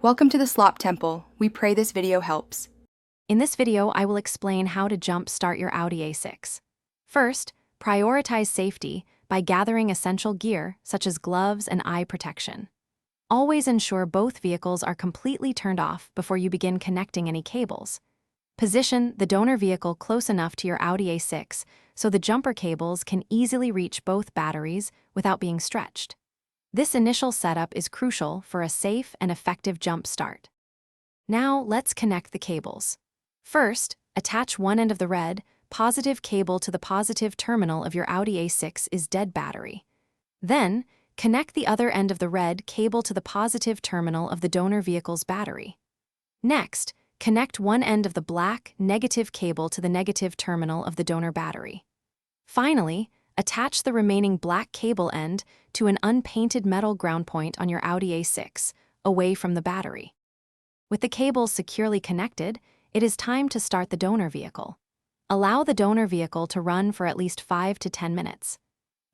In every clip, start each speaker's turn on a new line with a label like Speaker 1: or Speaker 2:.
Speaker 1: Welcome to the Slop Temple. We pray this video helps.
Speaker 2: In this video, I will explain how to jump-start your Audi A6. First, prioritize safety by gathering essential gear such as gloves and eye protection. Always ensure both vehicles are completely turned off before you begin connecting any cables. Position the donor vehicle close enough to your Audi A6 so the jumper cables can easily reach both batteries without being stretched. This initial setup is crucial for a safe and effective jump start. Now, let's connect the cables. First, attach one end of the red, positive cable to the positive terminal of your Audi A6 is dead battery. Then, connect the other end of the red cable to the positive terminal of the donor vehicle's battery. Next, connect one end of the black, negative cable to the negative terminal of the donor battery. Finally, attach the remaining black cable end to an unpainted metal ground point on your Audi A6, away from the battery. With the cables securely connected, it is time to start the donor vehicle. Allow the donor vehicle to run for at least 5 to 10 minutes.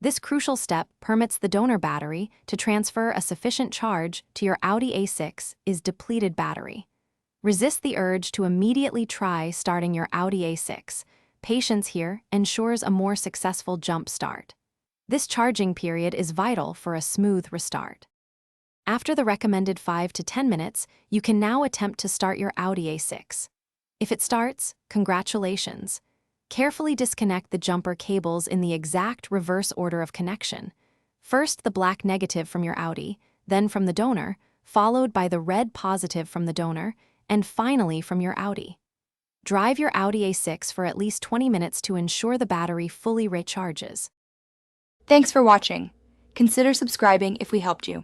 Speaker 2: This crucial step permits the donor battery to transfer a sufficient charge to your Audi A6's depleted battery. Resist the urge to immediately try starting your Audi A6. Patience here ensures a more successful jump start. This charging period is vital for a smooth restart. After the recommended 5 to 10 minutes, you can now attempt to start your Audi A6. If it starts, congratulations. Carefully disconnect the jumper cables in the exact reverse order of connection. First the black negative from your Audi, then from the donor, followed by the red positive from the donor, and finally from your Audi. Drive your Audi A6 for at least 20 minutes to ensure the battery fully recharges.
Speaker 1: Thanks for watching. Consider subscribing if we helped you.